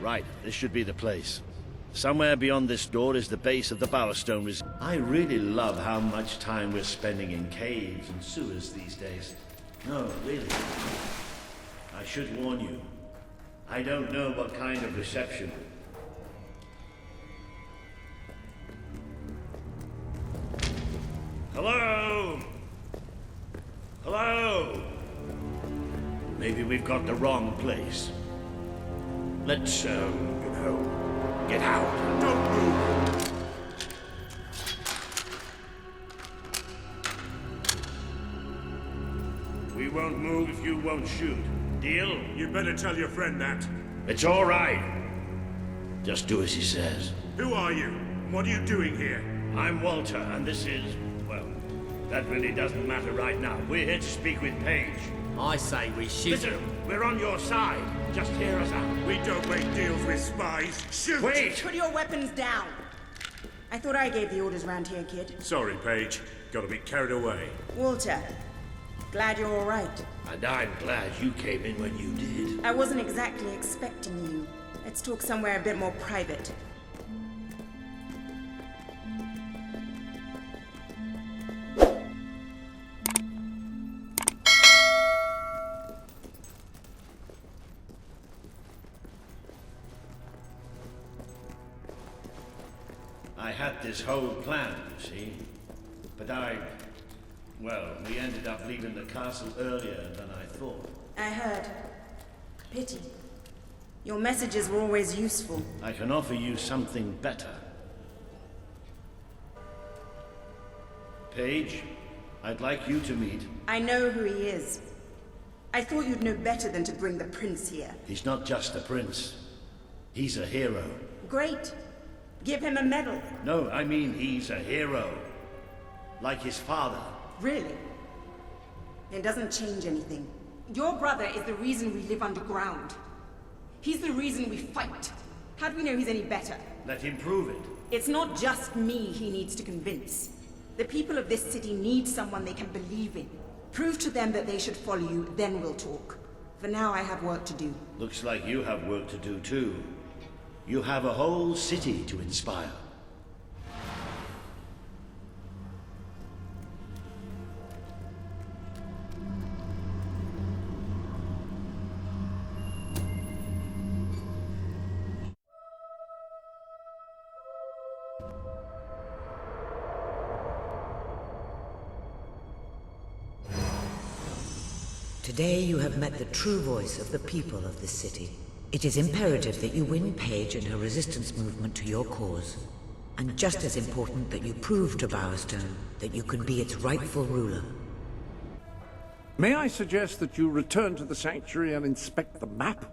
Right, this should be the place. Somewhere beyond this door is the base of the Bowerstone Resort. I really love how much time we're spending in caves and sewers these days. No, really. I should warn you. I don't know what kind of reception. Hello? Hello? Maybe we've got the wrong place. Let's, get out. Don't move! We won't move if you won't shoot. Deal? You better tell your friend that. It's all right. Just do as he says. Who are you? What are you doing here? I'm Walter, and this is, well, that really doesn't matter right now. We're here to speak with Paige. I say we shoot. Listen, we're on your side. Just hear us out. We don't make deals with spies. Shoot! Wait! Put your weapons down. I thought I gave the orders round here, kid. Sorry, Paige. Got a bit carried away. Walter, glad you're all right. And I'm glad you came in when you did. I wasn't exactly expecting you. Let's talk somewhere a bit more private. I had this whole plan, you see. But well, we ended up leaving the castle earlier than I thought. I heard. Pity. Your messages were always useful. I can offer you something better. Paige, I'd like you to meet... I know who he is. I thought you'd know better than to bring the prince here. He's not just a prince. He's a hero. Great. Give him a medal. No, I mean he's a hero. Like his father. Really? It doesn't change anything. Your brother is the reason we live underground. He's the reason we fight. How do we know he's any better? Let him prove it. It's not just me he needs to convince. The people of this city need someone they can believe in. Prove to them that they should follow you, then we'll talk. For now, I have work to do. Looks like you have work to do too. You have a whole city to inspire. Today you have met the true voice of the people of this city. It is imperative that you win Paige and her resistance movement to your cause. And just as important that you prove to Bowerstone that you can be its rightful ruler. May I suggest that you return to the sanctuary and inspect the map?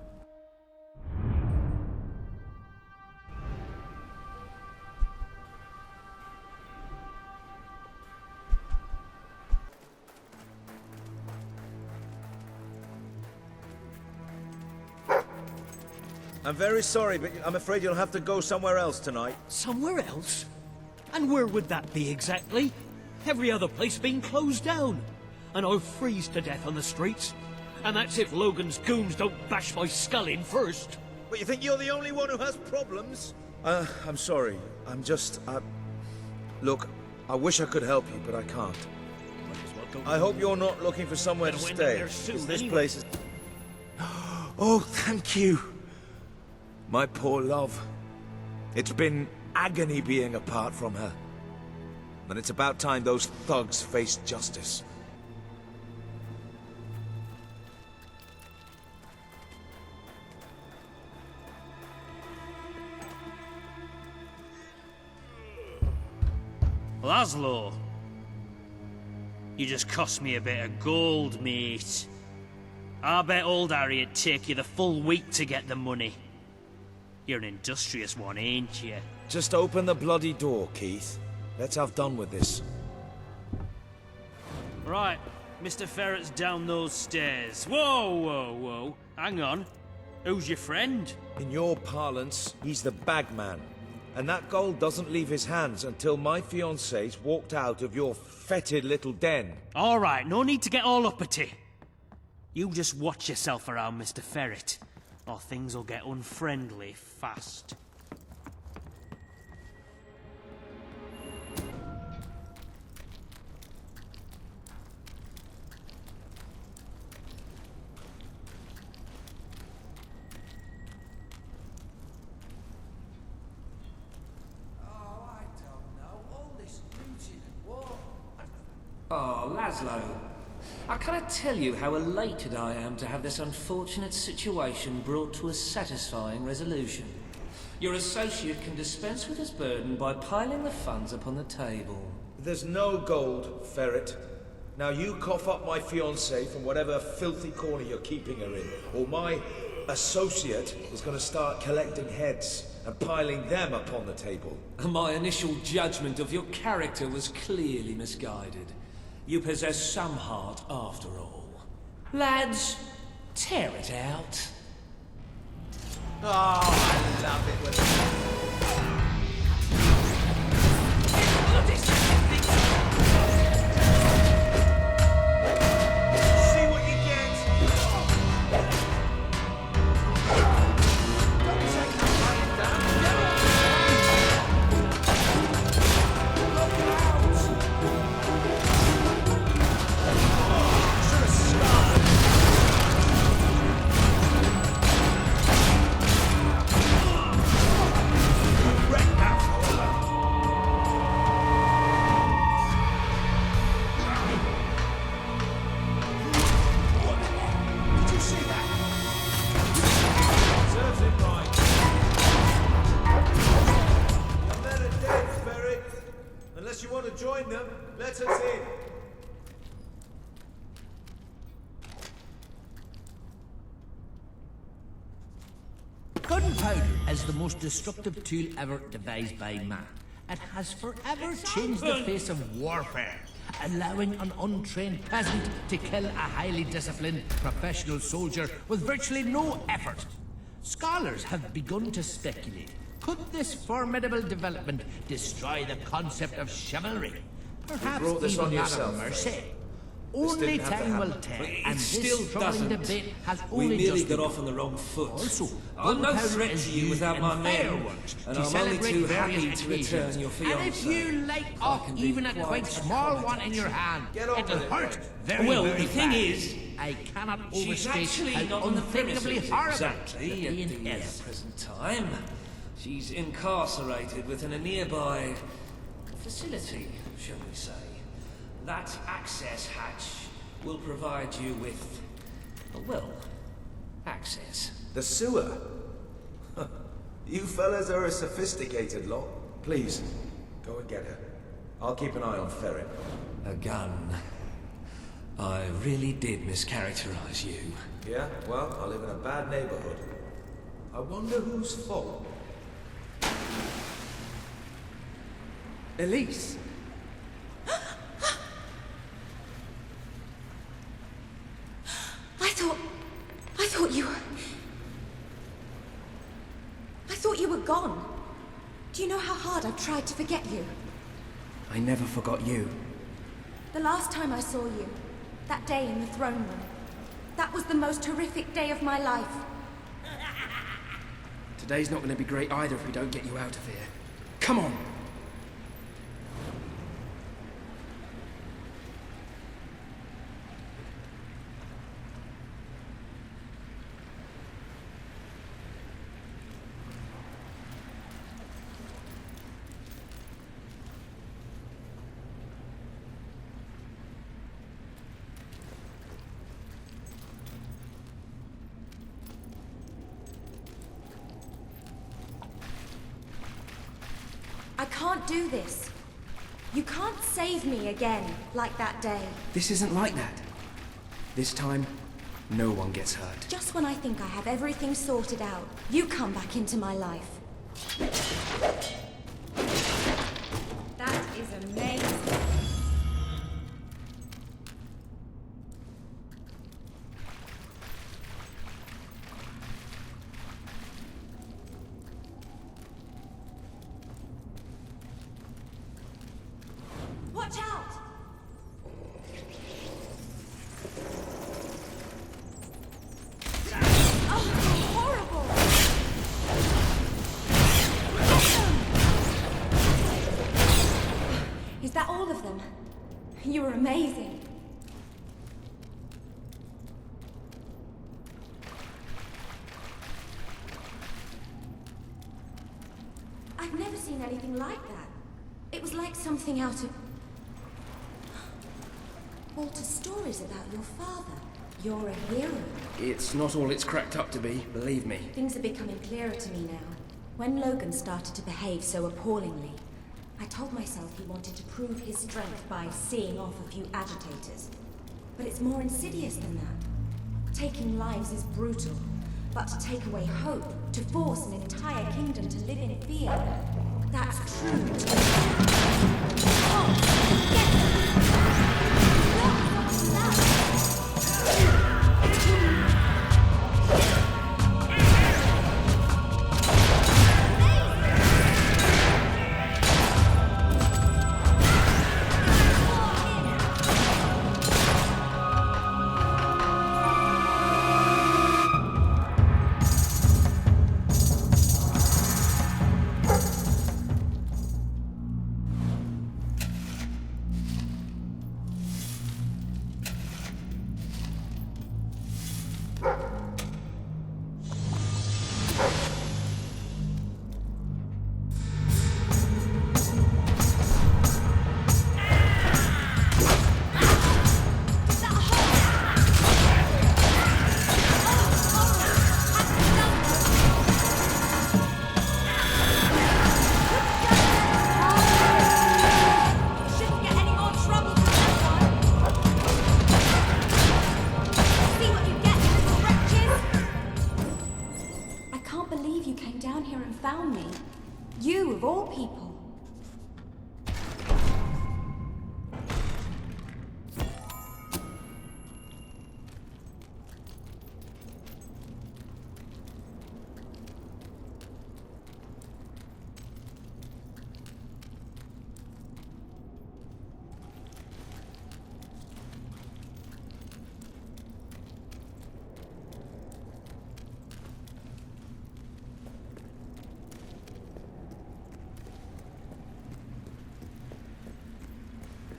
I'm very sorry, but I'm afraid you'll have to go somewhere else tonight. Somewhere else? And where would that be exactly? Every other place being closed down. And I'll freeze to death on the streets. And that's if Logan's goons don't bash my skull in first. But you think you're the only one who has problems? I'm sorry. I'm just, Look, I wish I could help you, but I can't. I hope you're not looking for somewhere to stay, because this place is... Oh, thank you. My poor love. It's been agony being apart from her. And it's about time those thugs faced justice. Laszlo, you just cost me a bit of gold, mate. I bet old Harry'd take you the full week to get the money. You're an industrious one, ain't you? Just open the bloody door, Keith. Let's have done with this. Right, Mr. Ferret's down those stairs. Whoa, whoa, whoa. Hang on. Who's your friend? In your parlance, he's the bagman. And that gold doesn't leave his hands until my fiance's walked out of your fetid little den. All right, no need to get all uppity. You just watch yourself around, Mr. Ferret. or things will get unfriendly fast. Oh, Laszlo. I cannot tell you how elated I am to have this unfortunate situation brought to a satisfying resolution. Your associate can dispense with his burden by piling the funds upon the table. There's no gold, Ferret. Now you cough up my fiancée from whatever filthy corner you're keeping her in, or my associate is going to start collecting heads and piling them upon the table. My initial judgment of your character was clearly misguided. You possess some heart after all. Lads, tear it out. Oh, I love it when... See what you get! Don't take that money down! Get Look out! Should have stopped! Wreck that fella! Did you see that? Serves him right. Your men are dead, Ferret. Unless you want to join them, let us in. Gunpowder is the most destructive tool ever devised by man. It has forever changed the face of warfare, allowing an untrained peasant to kill a highly disciplined professional soldier with virtually no effort. Scholars have begun to speculate, could this formidable development destroy the concept of chivalry? Perhaps brought this even on that yourself, of Fred. mercy. This Only didn't have to time will happen. tell, It and still this troubling doesn't. debate has We only merely just got begun. off on the wrong foot. Also, I'm no gunpowder threat is to you used without in my men, fireworks and to I'm only celebrate too various happy to occasions. return your And if fiancée. you light I off can be even a quite quite small one in your hand, Get on it'll with it, hurt Fred. very, Well, very the thing bad. is, I cannot she's overstate actually how not on the unthinkably premises horrible exactly the at pain the is. present time. She's incarcerated within a nearby facility, shall we say. That access hatch will provide you with, well, access. The sewer? You fellas are a sophisticated lot. Please, go and get her. I'll keep an eye on Ferret. A gun. I really did mischaracterize you. Yeah? Well, I live in a bad neighborhood. I wonder whose fault. Elise. I thought you were gone. Do you know how hard I've tried to forget you? I never forgot you. The last time I saw you, that day in the throne room, that was the most horrific day of my life. Today's not going to be great either if we don't get you out of here. Come on! I can't do this. You can't save me again, like that day. This isn't like that. This time, no one gets hurt. Just when I think I have everything sorted out, you come back into my life. That is amazing. Watch out! Oh, horrible! of them. You were amazing. I've never seen anything like that. It was like something out of Walter's stories about your father. You're a hero. It's not all it's cracked up to be, believe me. Things are becoming clearer to me now. When Logan started to behave so appallingly, I told myself he wanted to prove his strength by seeing off a few agitators. But it's more insidious than that. Taking lives is brutal, but to take away hope, to force an entire kingdom to live in fear, that's true. Oh,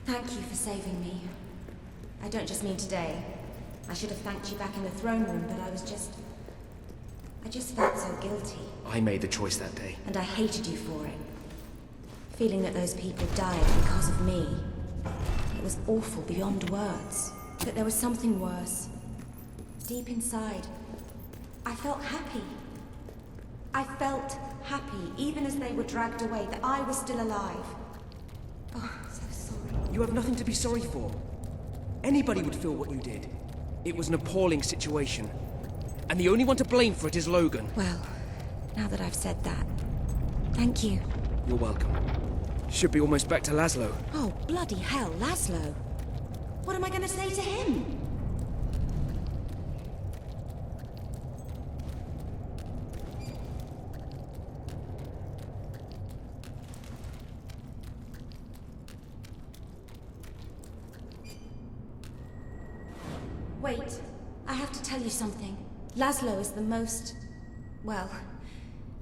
thank you for saving me. I don't just mean today. I should have thanked you back in the throne room, but I just felt so guilty. I made the choice that day. And I hated you for it. Feeling that those people died because of me. It was awful beyond words. But there was something worse. Deep inside, I felt happy. I felt happy, even as they were dragged away, that I was still alive. Oh, so sorry. You have nothing to be sorry for. Anybody would feel what you did. It was an appalling situation. And the only one to blame for it is Logan. Well, now that I've said that, thank you. You're welcome. Should be almost back to Laszlo. Oh, bloody hell, Laszlo. What am I going to say to him? Wait, I have to tell you something. Laszlo is the most... well,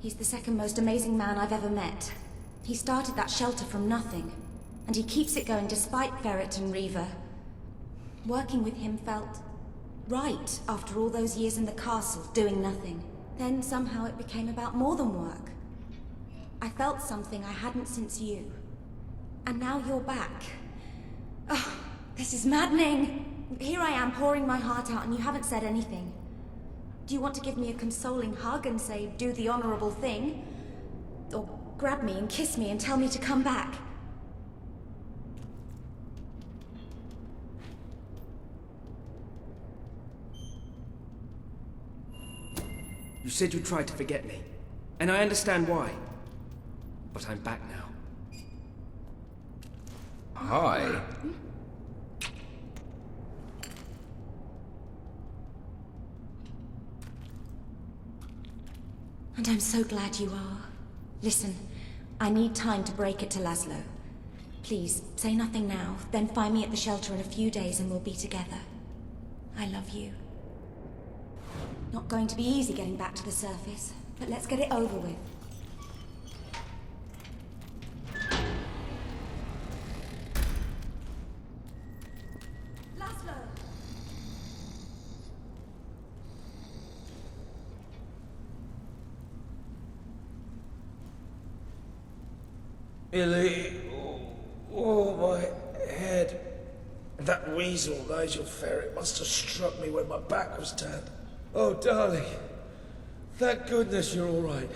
he's the second most amazing man I've ever met. He started that shelter from nothing, and he keeps it going despite Ferret and Reaver. Working with him felt right after all those years in the castle, doing nothing. Then somehow it became about more than work. I felt something I hadn't since you. And now you're back. Oh, this is maddening. Here I am pouring my heart out and you haven't said anything. Do you want to give me a consoling hug and say, do the honorable thing? Or grab me and kiss me and tell me to come back? You said you tried to forget me. And I understand why. But I'm back now. Hi. And I'm so glad you are. Listen, I need time to break it to Laszlo. Please, say nothing now, then find me at the shelter in a few days and we'll be together. I love you. Not going to be easy getting back to the surface, but let's get it over with. Illy. Oh, my head. That weasel, Nigel Ferret, must have struck me when my back was turned. Oh, darling. Thank goodness you're all right.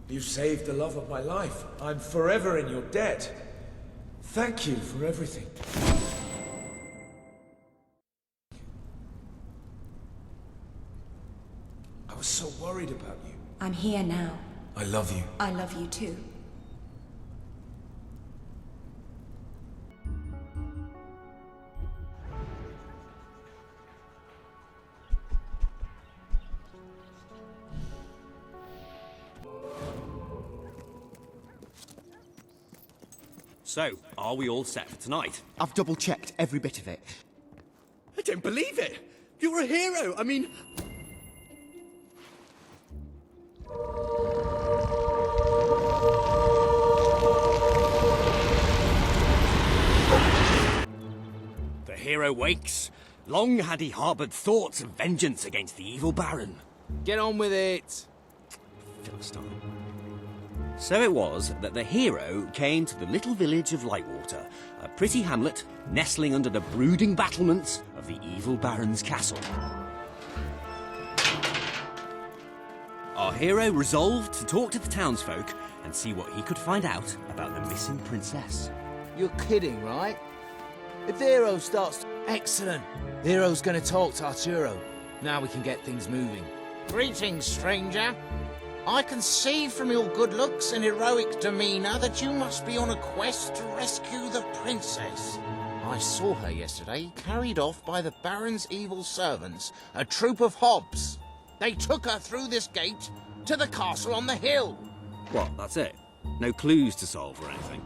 You saved the love of my life. I'm forever in your debt. Thank you for everything. I was so worried about you. I'm here now. I love you. I love you too. So, are we all set for tonight? I've double-checked every bit of it. I don't believe it! You're a hero! I mean... The hero wakes. Long had he harboured thoughts of vengeance against the evil Baron. Get on with it! Philistine. So it was that the hero came to the little village of Lightwater, a pretty hamlet nestling under the brooding battlements of the evil Baron's castle. Our hero resolved to talk to the townsfolk and see what he could find out about the missing princess. You're kidding, right? If the hero starts... Excellent! The hero's gonna talk to Arturo. Now we can get things moving. Greetings, stranger. I can see from your good looks and heroic demeanor that you must be on a quest to rescue the princess. I saw her yesterday, carried off by the Baron's evil servants, a troop of hobs. They took her through this gate to the castle on the hill. What, that's it? No clues to solve or anything?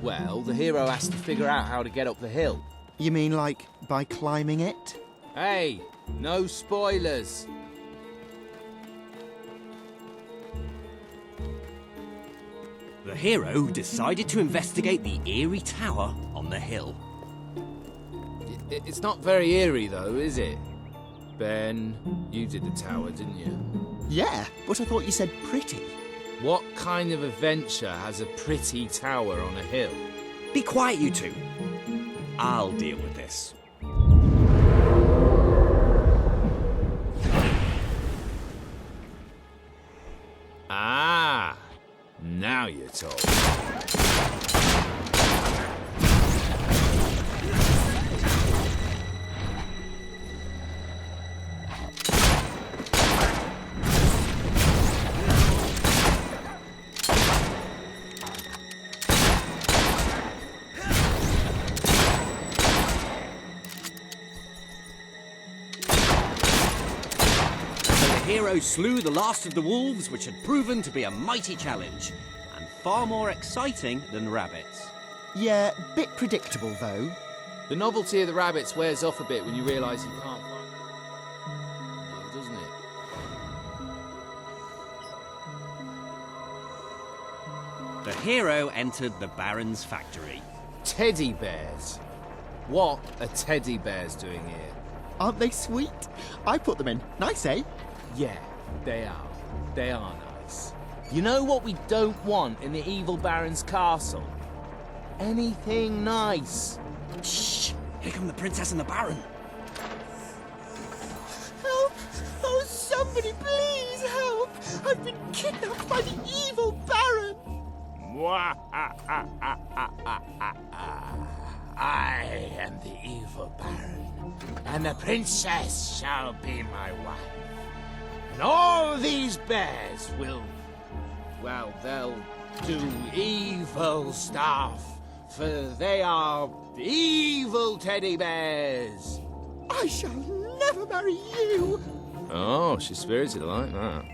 Well, the hero has to figure out how to get up the hill. You mean, like, by climbing it? Hey, no spoilers. The hero decided to investigate the eerie tower on the hill. It's not very eerie, though, is it? Ben, you did the tower, didn't you? Yeah, but I thought you said pretty. What kind of adventure has a pretty tower on a hill? Be quiet, you two. I'll deal with this. Ah, now you're talking. The hero slew the last of the wolves, which had proven to be a mighty challenge, and far more exciting than rabbits. Yeah, bit predictable, though. The novelty of the rabbits wears off a bit when you realise you can't find... doesn't it? The hero entered the Baron's factory. Teddy bears? What are teddy bears doing here? Aren't they sweet? I put them in. Nice, eh? Yeah, they are. They are nice. You know what we don't want in the evil Baron's castle? Anything nice. Shh! Here come the princess and the Baron. Help! Oh, somebody please help! I've been kidnapped by the evil Baron! I am the evil Baron, and the princess shall be my wife. And all these bears will, well, they'll do evil stuff, for they are evil teddy bears. I shall never marry you! Oh, she's spirited like that.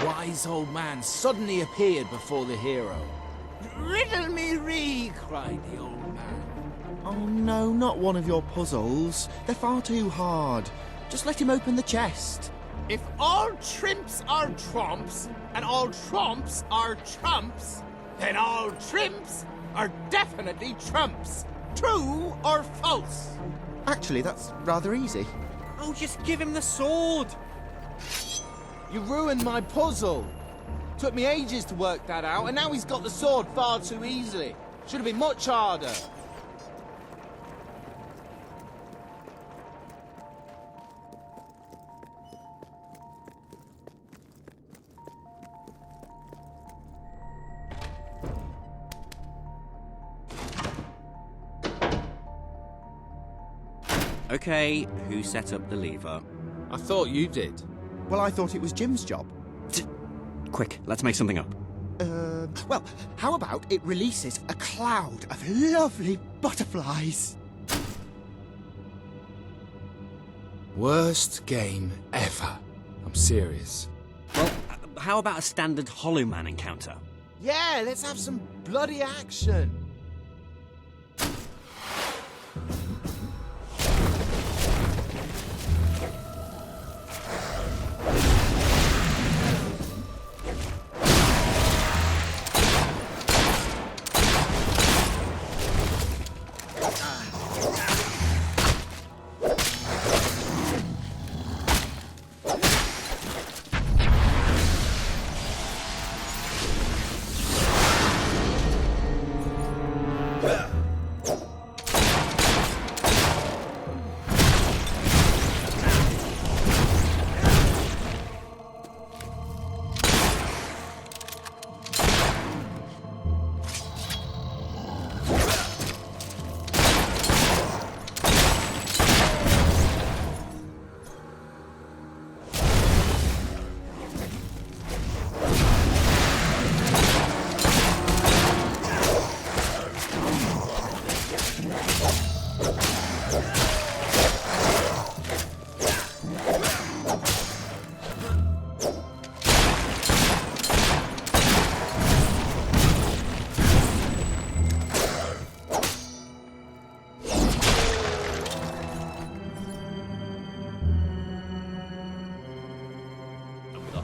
Wise old man suddenly appeared before the hero. Riddle me ree, cried the old man. Oh no, not one of your puzzles. They're far too hard. Just let him open the chest. If all trimps are trumps, and all trumps are trumps, then all trimps are definitely trumps. True or false? Actually, that's rather easy. Oh, just give him the sword! You ruined my puzzle! Took me ages to work that out, and now he's got the sword far too easily. Should have been much harder. Okay, who set up the lever? I thought you did. Well, I thought it was Jim's job. Quick, let's make something up. Well, how about it releases a cloud of lovely butterflies? Worst game ever. I'm serious. Well, how about a standard Hollow Man encounter? Yeah, let's have some bloody action.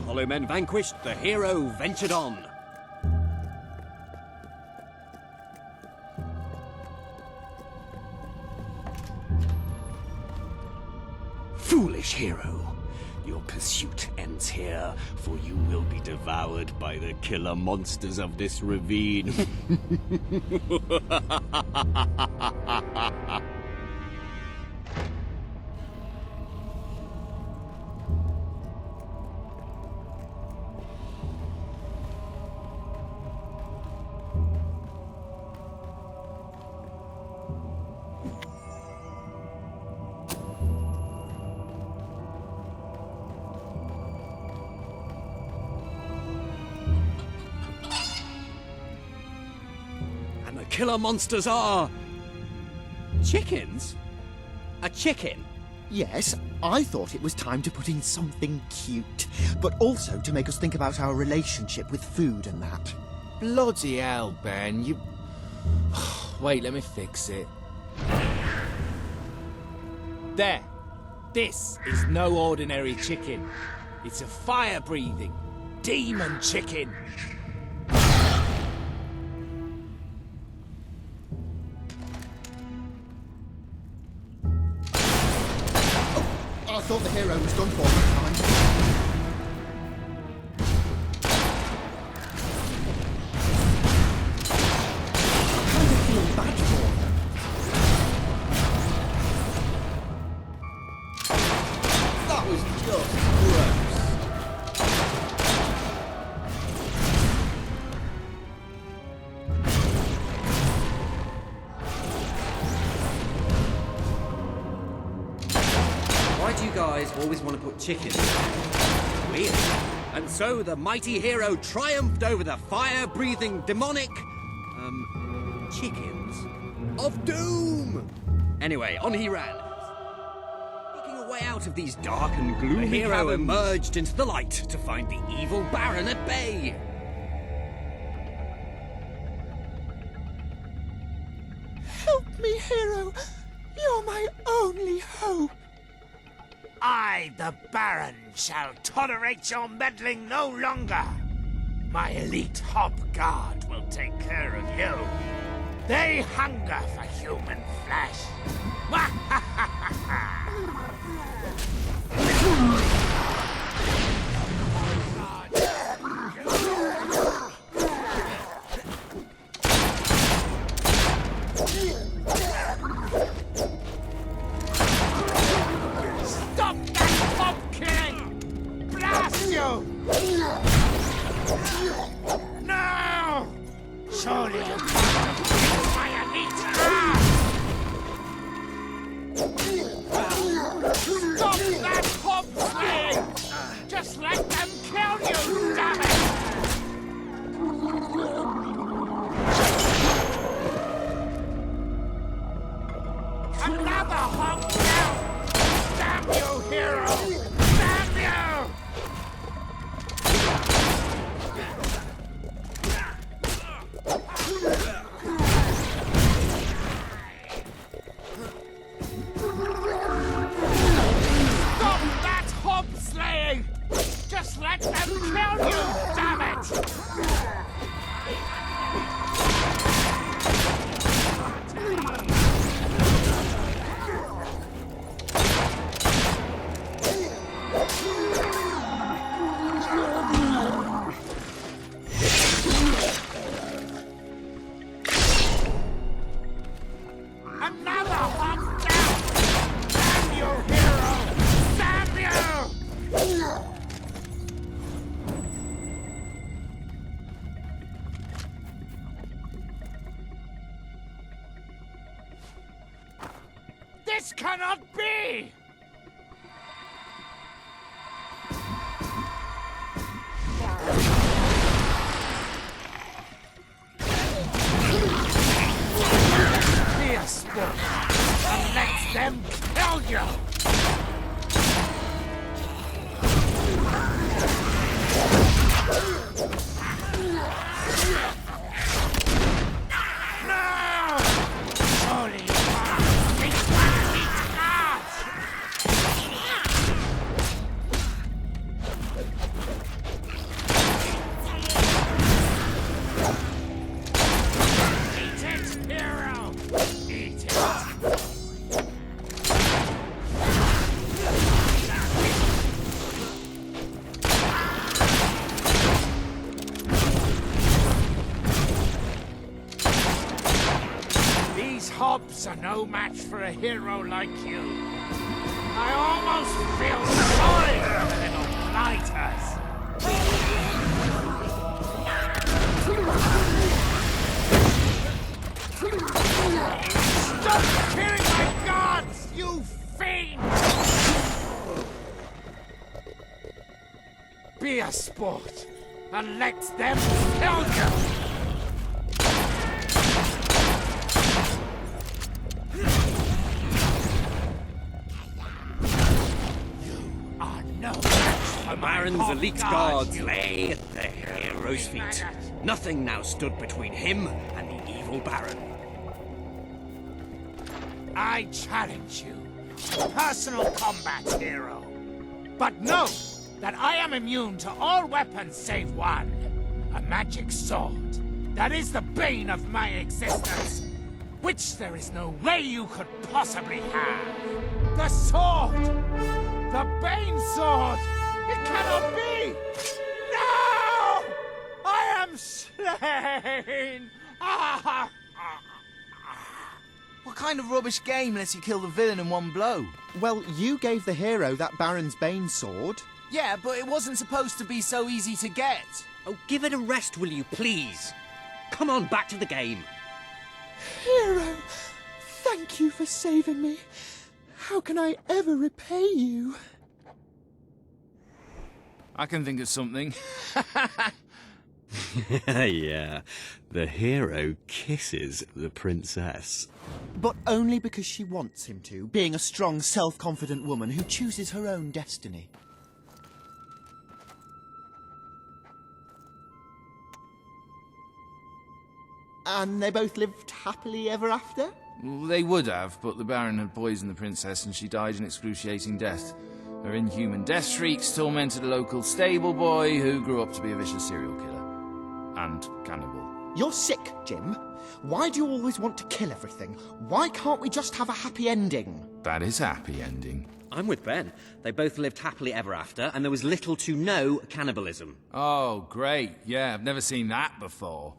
Hollow men vanquished, the hero ventured on. Foolish hero, your pursuit ends here, for you will be devoured by the killer monsters of this ravine. Killer monsters are... chickens? A chicken? Yes, I thought it was time to put in something cute, but also to make us think about our relationship with food and that. Bloody hell, Ben, you... Wait, let me fix it. There. This is no ordinary chicken. It's a fire-breathing demon chicken. I thought the hero was done for that time. I kind of feel bad for them. That was just gross. Why do you guys always want to put chickens? Weird. And so the mighty hero triumphed over the fire-breathing demonic... chickens of doom! Anyway, on he ran. Making a way out of these dark and gloomy the hero caverns. Emerged into the light to find the evil Baron at bay. Help me, hero. You're my only hope. I, the Baron, shall tolerate your meddling no longer. My elite Hob Guard will take care of you. They hunger for human flesh. Stop that Hob killing! Blast you! No! Surely you can't kill my elite ass! Stop that Hob slaying! Just let them kill you, damn it! Another Hob down! Damn you, hero! Damn you! Stop that Hob slaying! Just let them kill you, damn it! Another Hob down! Damn you, hero! Damn you! This cannot be! Be a sport and let them kill you! No! Surely you can't beat my elite guards! Eat it, hero! Eat it! These hobs are no match for a hero like you. I almost feel sorry for the little blighters. Stop killing my guards, you fiend! Be a sport and let them kill you! The Baron's elite guards lay at the hero's feet. Nothing now stood between him and the evil Baron. I challenge you to personal combat, hero. But know that I am immune to all weapons save one. A magic sword. That is the bane of my existence. Which there is no way you could possibly have. The sword! The Bane sword! It cannot be! No! I am slain! What kind of rubbish game lets you kill the villain in one blow? Well, you gave the hero that Baron's Bane sword. Yeah, but it wasn't supposed to be so easy to get. Oh, give it a rest, will you, please? Come on, back to the game. Hero, thank you for saving me. How can I ever repay you? I can think of something. Yeah, the hero kisses the princess. But only because she wants him to, being a strong, self-confident woman who chooses her own destiny. And they both lived happily ever after? Well, they would have, but the Baron had poisoned the princess and she died an excruciating death. Her inhuman death shrieks tormented a local stable boy who grew up to be a vicious serial killer. And cannibal. You're sick, Jim. Why do you always want to kill everything? Why can't we just have a happy ending? That is a happy ending. I'm with Ben. They both lived happily ever after, and there was little to no cannibalism. Oh, great. Yeah, I've never seen that before.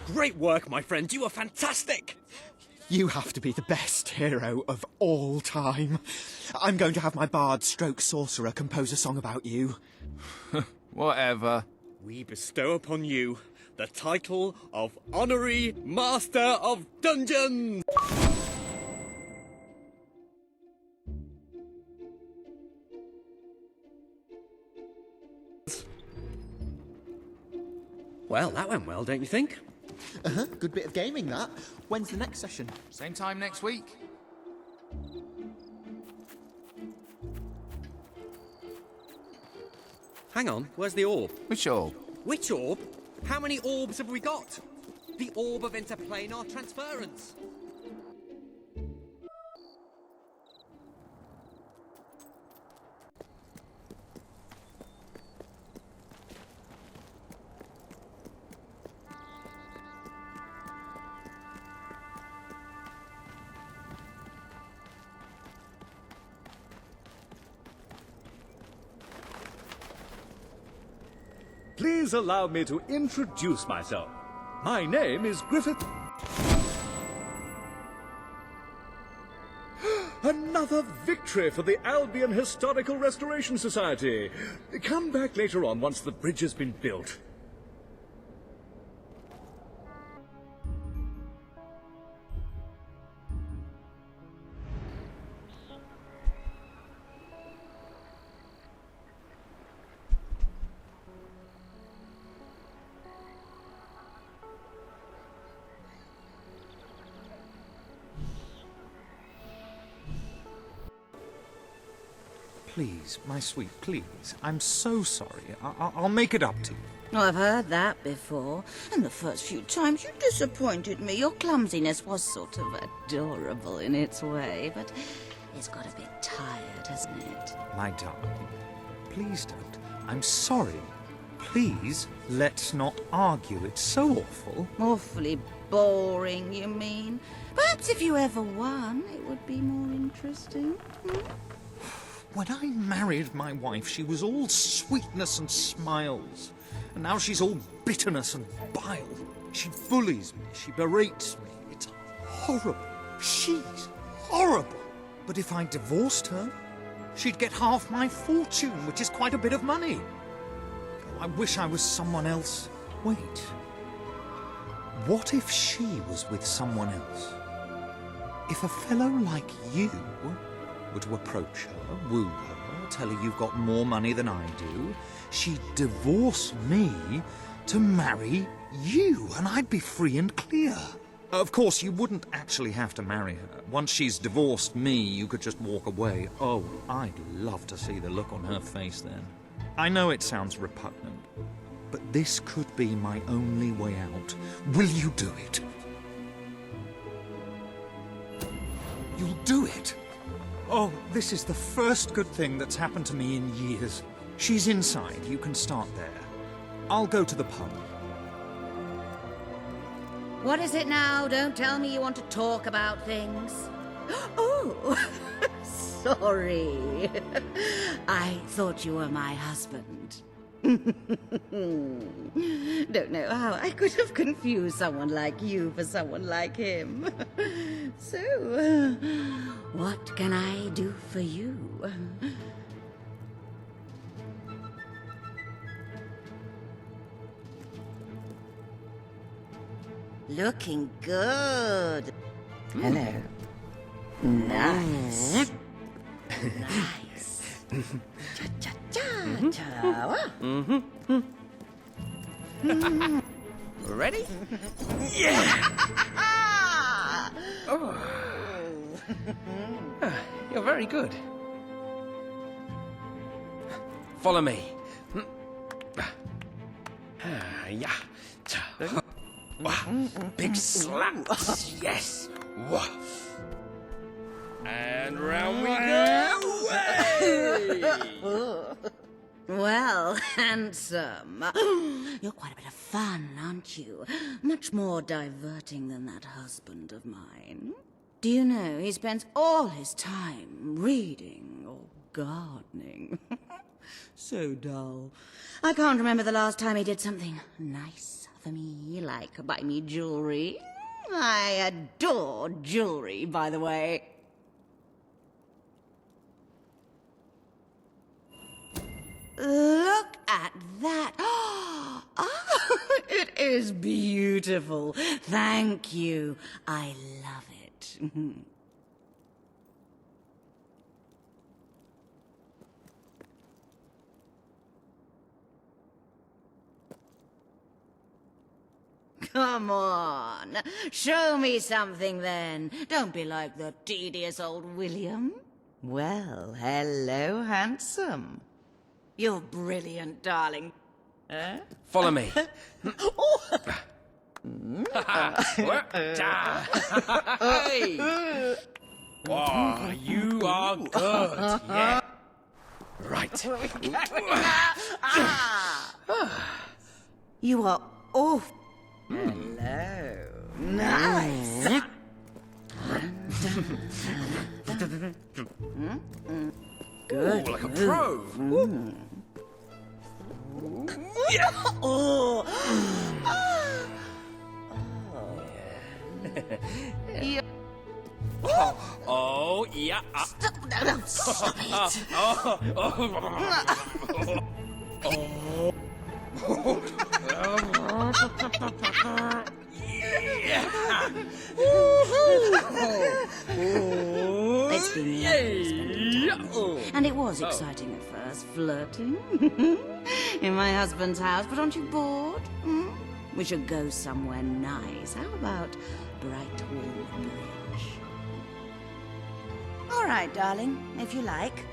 Great work, my friend. You were fantastic! You have to be the best hero of all time. I'm going to have my bard stroke sorcerer compose a song about you. Whatever. We bestow upon you the title of Honorary Master of Dungeons! Well, that went well, don't you think? Uh-huh, good bit of gaming, that. When's the next session? Same time next week. Hang on, where's the orb? Which orb? Which orb? How many orbs have we got? The orb of interplanar transference. Please allow me to introduce myself. My name is Griffith. Another victory for the Albion Historical Restoration Society. Come back later on once the bridge has been built. Please, my sweet, please. I'm so sorry. I'll make it up to you. Oh, I've heard that before. And the first few times you disappointed me. Your clumsiness was sort of adorable in its way, but it's got a bit tired, hasn't it? My darling, please don't. I'm sorry. Please, let's not argue. It's so awful. Awfully boring, you mean? Perhaps if you ever won, it would be more interesting. When I married my wife, she was all sweetness and smiles. And now she's all bitterness and bile. She bullies me, she berates me. It's horrible. She's horrible. But if I divorced her, she'd get half my fortune, which is quite a bit of money. Oh, I wish I was someone else. Wait. What if she was with someone else? If a fellow like you were to approach her, woo her, tell her you've got more money than I do, she'd divorce me to marry you, and I'd be free and clear. Of course, you wouldn't actually have to marry her. Once she's divorced me, you could just walk away. Oh, I'd love to see the look on her face then. I know it sounds repugnant, but this could be my only way out. Will you do it? You'll do it? Oh, this is the first good thing that's happened to me in years. She's inside. You can start there. I'll go to the pub. What is it now? Don't tell me you want to talk about things. Oh, sorry. I thought you were my husband. Don't know how I could have confused someone like you for someone like him. So, what can I do for you? Looking good. Hello. Nice. Nice. Cha-cha-cha-cha. Ready? Yeah! Oh. You're very good. Follow me. Yeah. Big slaps. Yes. Wah. And round we go. Well, handsome. You're quite a bit of fun, aren't you? Much more diverting than that husband of mine. Do you know, he spends all his time reading or gardening. So dull. I can't remember the last time he did something nice for me, like buy me jewelry. I adore jewelry, by the way. Look at that. Oh, it is beautiful. Thank you. I love it. Come on. Show me something then. Don't be like the tedious old William. Well, hello, handsome. You're brilliant, darling. Follow me. Hey! Wow, you are good. Yeah. Right. You are off. Hello. Nice. Good. Ooh, like a pro. Yeah. Oh. Yeah. Oh, yeah. Stop, no, stop it. It's been nice, and it was exciting at first, flirting in my husband's house. But aren't you bored? We should go somewhere nice. How about Brightwall Bridge? All right, darling, if you like.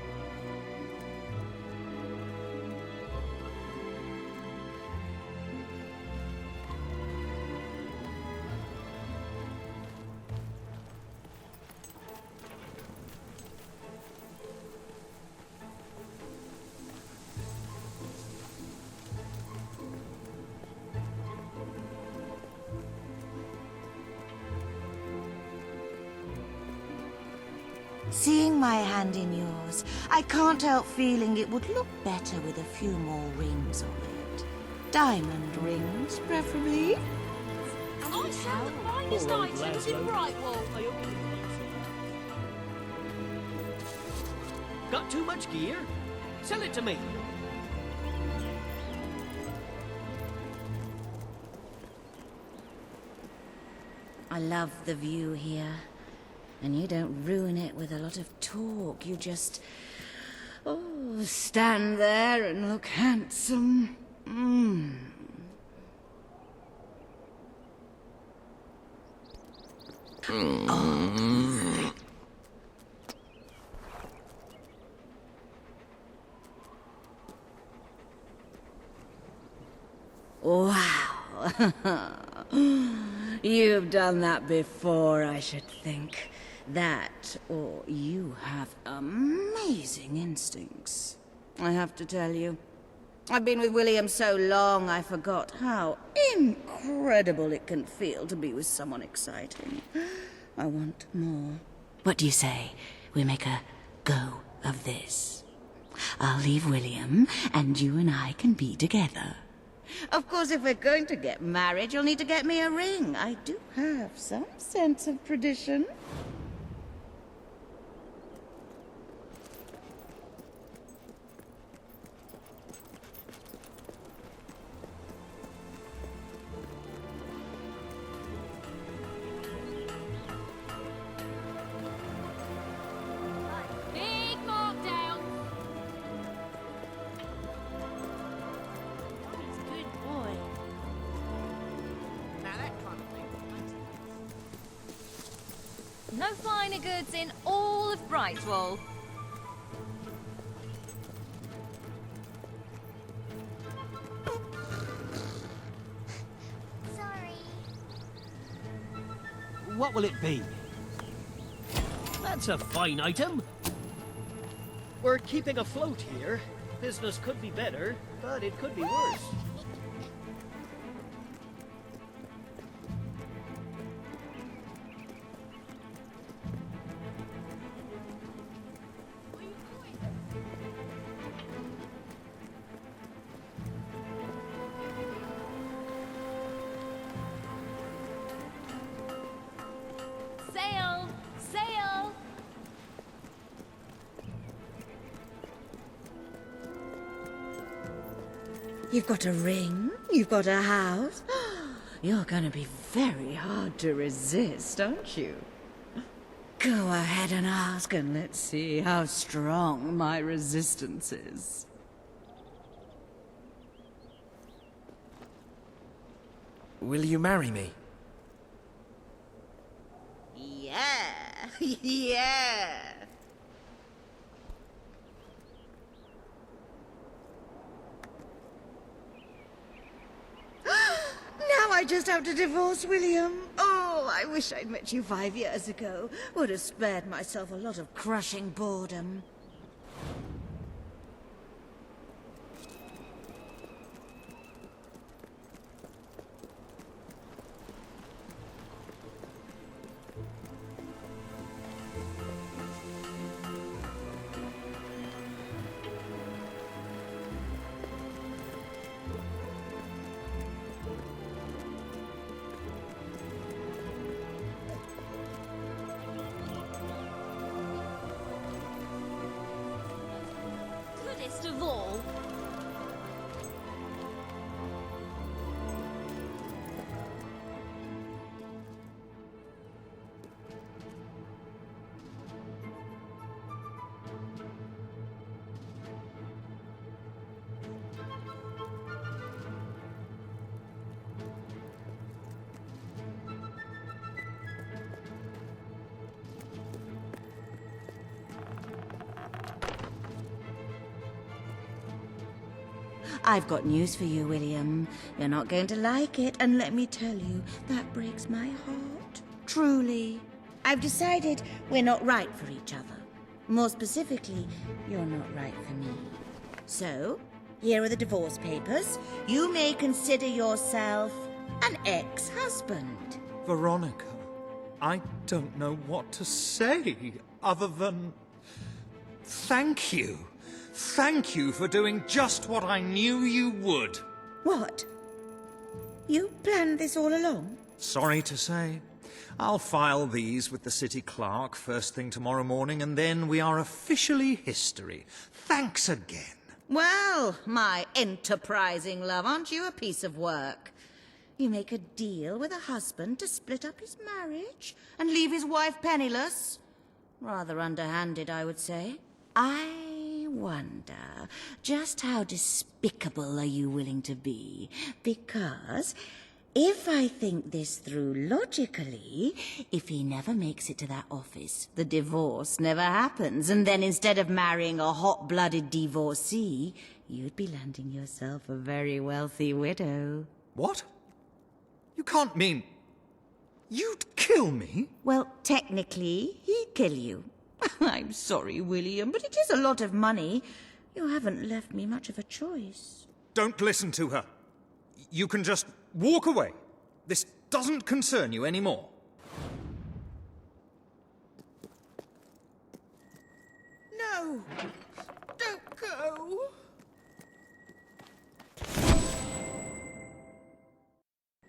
Seeing my hand in yours, I can't help feeling it would look better with a few more rings on it. Diamond rings, preferably. I sell the finest items in Brightwall. Got too much gear? Sell it to me. I love the view here. And you don't ruin it with a lot of talk. You just... stand there and look handsome. Wow. You've done that before, I should think. That, or you have amazing instincts. I have to tell you. I've been with William so long, I forgot how incredible it can feel to be with someone exciting. I want more. What do you say? We make a go of this. I'll leave William, and you and I can be together. Of course, if we're going to get married, you'll need to get me a ring. I do have some sense of tradition. Big markdown. He's a good boy. Now that kind of thing. No finer goods in all of Brightwall. Sorry. What will it be? That's a fine item. We're keeping afloat here. Business could be better, but it could be worse. Sail! Sail! You've got a ring, you've got a house. You're gonna be very hard to resist, aren't you? Go ahead and ask, and let's see how strong my resistance is. Will you marry me? Yeah, yeah. Now I just have to divorce William. Oh, I wish I'd met you 5 years ago. Would have spared myself a lot of crushing boredom. Goodest of all. I've got news for you, William. You're not going to like it, and let me tell you, that breaks my heart. Truly. I've decided we're not right for each other. More specifically, you're not right for me. So, here are the divorce papers. You may consider yourself an ex-husband. Veronica, I don't know what to say other than thank you. Thank you for doing just what I knew you would. What? You planned this all along? Sorry to say. I'll file these with the city clerk first thing tomorrow morning, and then we are officially history. Thanks again. Well, my enterprising love, aren't you a piece of work? You make a deal with a husband to split up his marriage and leave his wife penniless? Rather underhanded, I would say. I wonder, just how despicable are you willing to be? Because if I think this through logically, if he never makes it to that office, the divorce never happens, and then instead of marrying a hot-blooded divorcee, you'd be landing yourself a very wealthy widow. What? You can't mean you'd kill me? Well, technically, he'd kill you. I'm sorry, William, but it is a lot of money. You haven't left me much of a choice. Don't listen to her. You can just walk away. This doesn't concern you anymore. No! Don't go!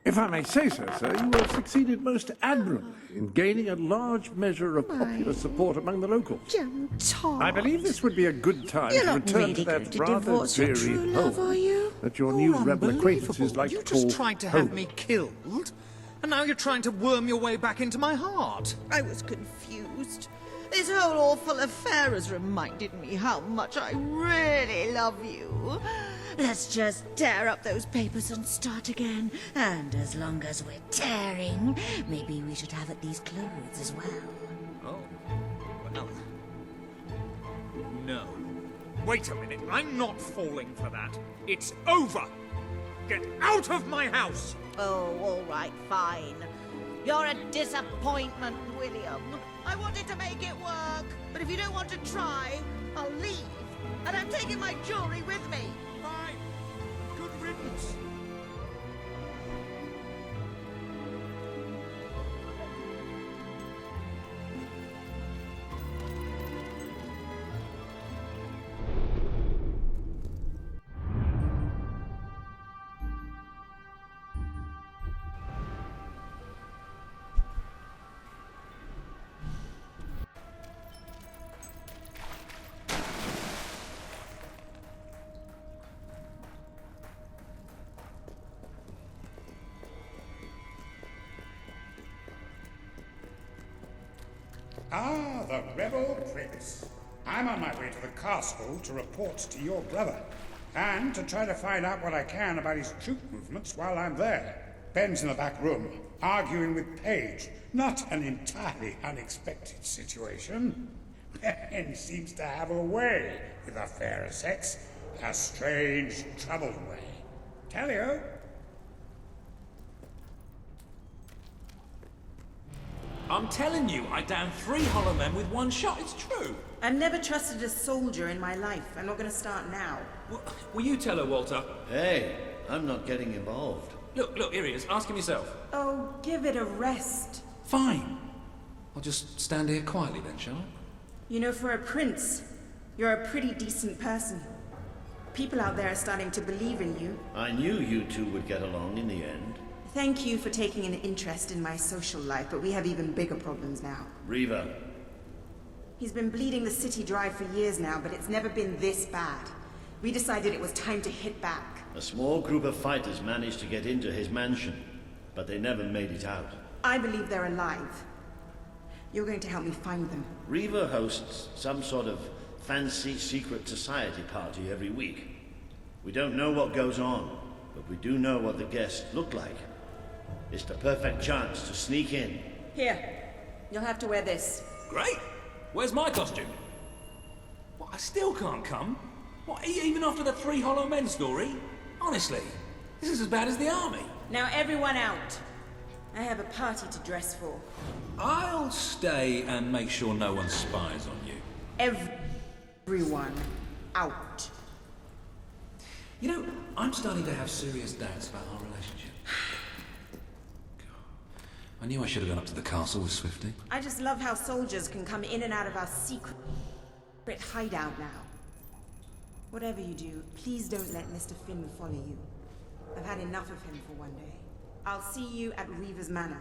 If I may say so, sir, you have succeeded most admirably in gaining a large measure of popular support among the locals. I believe this would be a good time You're to not return really to going that to rather divorce your dreary true love, home are you? that your new rebel acquaintances like You to call just tried to home. have me killed, and now you're trying to worm your way back into my heart. I was confused. This whole awful affair has reminded me how much I really love you. Let's just tear up those papers and start again. And as long as we're tearing, maybe we should have at least clothes as well. Oh, well. No. Wait a minute, I'm not falling for that. It's over! Get out of my house! Oh, all right, fine. You're a disappointment, William. I wanted to make it work, but if you don't want to try, I'll leave. And I'm taking my jewelry with me. Fine. Good riddance. Ah, the rebel prince. I'm on my way to the castle to report to your brother, and to try to find out what I can about his troop movements while I'm there. Ben's in the back room, arguing with Paige. Not an entirely unexpected situation. Ben seems to have a way with the fairer sex. A strange, troubled way. Tell you. I'm telling you, I downed 3 hollow men with 1 shot. It's true. I've never trusted a soldier in my life. I'm not going to start now. Will you tell her, Walter? Hey, I'm not getting involved. Look, here he is. Ask him yourself. Oh, give it a rest. Fine. I'll just stand here quietly then, shall I? You know, for a prince, you're a pretty decent person. People out there are starting to believe in you. I knew you two would get along in the end. Thank you for taking an interest in my social life, but we have even bigger problems now. Riva. He's been bleeding the city dry for years now, but it's never been this bad. We decided it was time to hit back. A small group of fighters managed to get into his mansion, but they never made it out. I believe they're alive. You're going to help me find them. Riva hosts some sort of fancy secret society party every week. We don't know what goes on, but we do know what the guests look like. It's the perfect chance to sneak in. Here, you'll have to wear this. Great. Where's my costume? What, I still can't come? What, even after the 3 hollow men story? Honestly, this is as bad as the army. Now everyone out. I have a party to dress for. I'll stay and make sure no one spies on you. Everyone out. You know, I'm starting to have serious doubts about our relationship. I knew I should have gone up to the castle with Swifty. I just love how soldiers can come in and out of our secret hideout now. Whatever you do, please don't let Mr. Finn follow you. I've had enough of him for one day. I'll see you at Riva's Manor.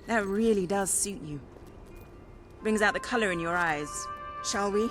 That really does suit you. Brings out the color in your eyes. Shall we?